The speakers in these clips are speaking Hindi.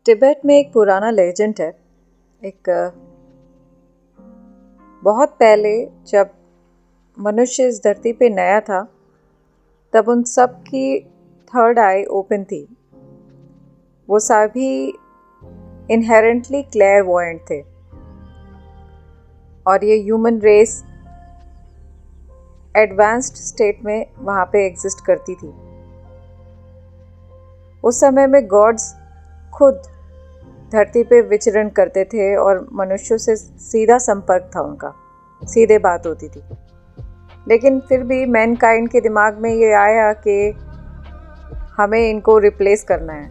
तिब्बत में एक पुराना लेजेंड है। एक बहुत पहले जब मनुष्य इस धरती पे नया था, तब उन सब की थर्ड आई ओपन थी। वो सभी इनहेरेंटली क्लेयरवॉयंट थे और ये ह्यूमन रेस एडवांस्ड स्टेट में वहाँ पे एग्जिस्ट करती थी। उस समय में गॉड्स खुद धरती पे विचरण करते थे और मनुष्यों से सीधा संपर्क था उनका, सीधे बात होती थी। लेकिन फिर भी मैनकाइंड के दिमाग में ये आया कि हमें इनको रिप्लेस करना है।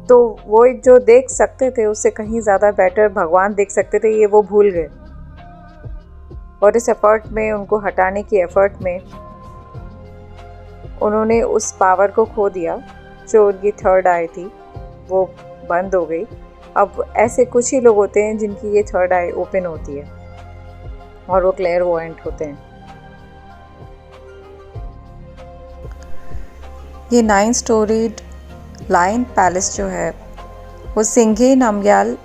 तो वो जो देख सकते थे उससे कहीं ज़्यादा बेटर भगवान देख सकते थे, ये वो भूल गए। और इस एफर्ट में, उनको हटाने की एफर्ट में, उन्होंने उस पावर को खो दिया। जो उनकी थर्ड आई थी वो बंद हो गई। अब ऐसे कुछ ही लोग होते हैं जिनकी ये थर्ड आई ओपन होती है और वो क्लेयरवॉयंट होते हैं। ये 9 स्टोरीड लायन पैलेस जो है वो सिंघे नामग्याल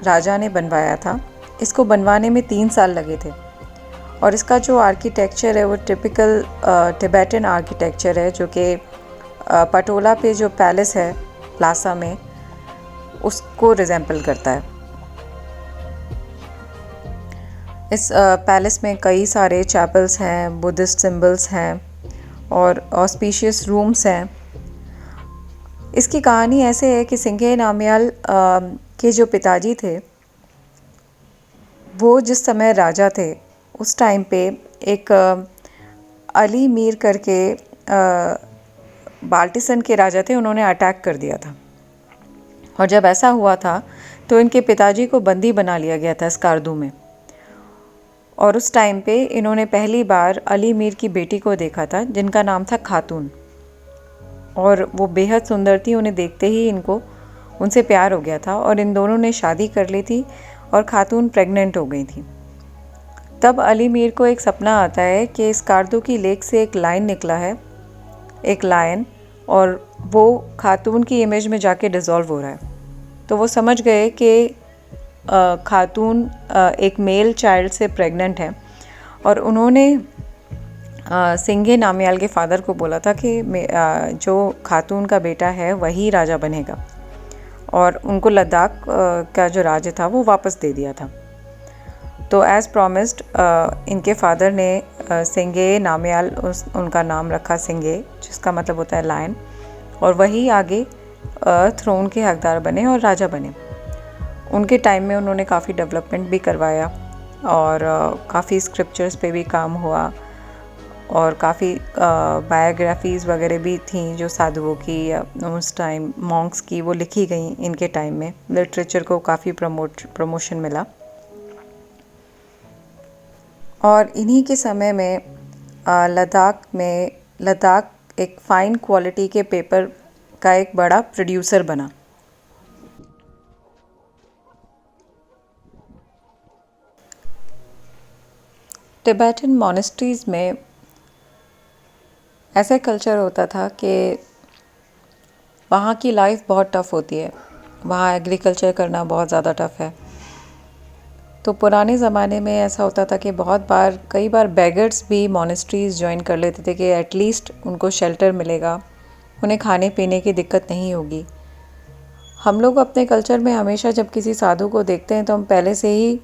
राजा ने बनवाया था। इसको बनवाने में 3 साल लगे थे और इसका जो आर्किटेक्चर है वो टिपिकल टिबेटन आर्किटेक्चर है, जो कि पटोला पे जो पैलेस है लासा में, उसको रिजेंबल करता है। इस पैलेस में कई सारे चैपल्स हैं, बुद्धिस्ट सिंबल्स हैं और ऑस्पिशियस रूम्स हैं। इसकी कहानी ऐसे है कि सिंघे नामग्याल के जो पिताजी थे वो जिस समय राजा थे उस टाइम पे एक अली मीर करके बाल्टिसन के राजा थे, उन्होंने अटैक कर दिया था। और जब ऐसा हुआ था तो इनके पिताजी को बंदी बना लिया गया था स्कार्दू में। और उस टाइम पे इन्होंने पहली बार अली मीर की बेटी को देखा था जिनका नाम था खातून, और वो बेहद सुंदर थी। उन्हें देखते ही इनको उनसे प्यार हो गया था और इन दोनों ने शादी कर ली थी और खातून प्रेग्नेंट हो गई थी। तब अली मीर को एक सपना आता है कि स्कार्दू की लेक से एक लायन निकला है, एक लायन, और वो खातून की इमेज में जाके डिज़ोल्व हो रहा है। तो वो समझ गए कि खातून एक मेल चाइल्ड से प्रेग्नेंट है और उन्होंने सिंघे नामग्याल के फादर को बोला था कि जो खातून का बेटा है वही राजा बनेगा, और उनको लद्दाख का जो राज्य था वो वापस दे दिया था। तो एज़ प्रॉमिस्ड इनके फादर ने सिंघे नामग्याल, उनका नाम रखा सिंघे, जिसका मतलब होता है लायन, और वही आगे थ्रोन के हकदार बने और राजा बने। उनके टाइम में उन्होंने काफ़ी डेवलपमेंट भी करवाया और काफ़ी स्क्रिप्चर्स पे भी काम हुआ और काफ़ी बायोग्राफीज़ वगैरह भी थी जो साधुओं की या उस टाइम मॉन्क्स की, वो लिखी गई इनके टाइम में। लिटरेचर को काफ़ी प्रमोशन मिला। और इन्हीं के समय में लद्दाख एक फ़ाइन क्वालिटी के पेपर का एक बड़ा प्रोड्यूसर बना। टिबेटन मॉनेस्ट्रीज़ में ऐसा कल्चर होता था कि वहाँ की लाइफ बहुत टफ़ होती है, वहाँ एग्रीकल्चर करना बहुत ज़्यादा टफ़ है। तो पुराने ज़माने में ऐसा होता था कि कई बार बेगर्स भी मॉनेस्ट्रीज़ ज्वाइन कर लेते थे कि एटलीस्ट उनको शेल्टर मिलेगा, उन्हें खाने पीने की दिक्कत नहीं होगी। हम लोग अपने कल्चर में हमेशा जब किसी साधु को देखते हैं तो हम पहले से ही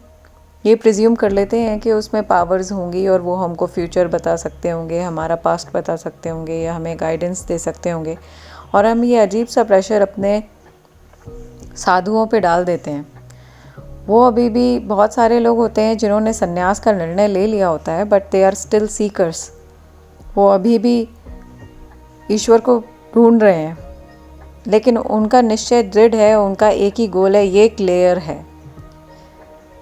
ये प्रिज्यूम कर लेते हैं कि उसमें पावर्स होंगी और वो हमको फ्यूचर बता सकते होंगे, हमारा पास्ट बता सकते होंगे या हमें गाइडेंस दे सकते होंगे, और हम ये अजीब सा प्रेशर अपने साधुओं पे डाल देते हैं। वो अभी भी बहुत सारे लोग होते हैं जिन्होंने संन्यास का निर्णय ले लिया होता है, but they are still seekers. वो अभी भी ईश्वर को ढूंढ रहे हैं, लेकिन उनका निश्चय दृढ़ है, उनका एक ही गोल है, ये क्लियर है।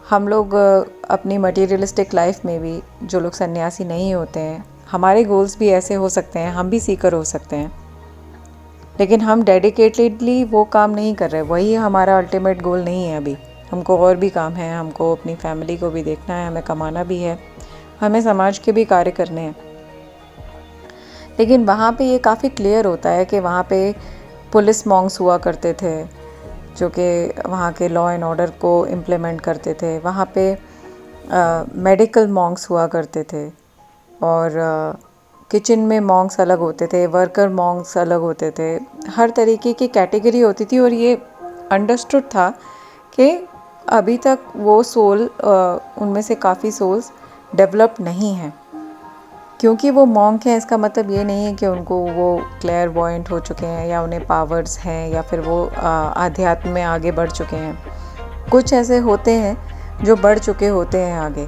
हम लोग अपनी मटेरियलिस्टिक लाइफ में भी, जो लोग सन्यासी नहीं होते हैं, हमारे गोल्स भी ऐसे हो सकते हैं, हम भी सीकर हो सकते हैं, लेकिन हम डेडिकेटेडली वो काम नहीं कर रहे। वही हमारा अल्टीमेट गोल नहीं है। अभी हमको और भी काम है, हमको अपनी फैमिली को भी देखना है, हमें कमाना भी है, हमें समाज के भी कार्य करने हैं। लेकिन वहाँ पे ये काफ़ी क्लियर होता है कि वहाँ पे पुलिस मॉन्क्स हुआ करते थे जो कि वहाँ के लॉ एंड ऑर्डर को इम्प्लीमेंट करते थे। वहाँ पे मेडिकल मॉन्क्स हुआ करते थे और किचन में मॉन्क्स अलग होते थे, वर्कर मॉन्क्स अलग होते थे। हर तरीके की कैटेगरी होती थी और ये अंडरस्टूड था कि अभी तक वो सोल उनमें से काफ़ी सोल्स डेवलप नहीं हैं। क्योंकि वो मॉन्क हैं इसका मतलब ये नहीं है कि उनको वो क्लेयरवॉयंट हो चुके हैं या उन्हें पावर्स हैं या फिर वो आध्यात्म में आगे बढ़ चुके हैं। कुछ ऐसे होते हैं जो बढ़ चुके होते हैं आगे,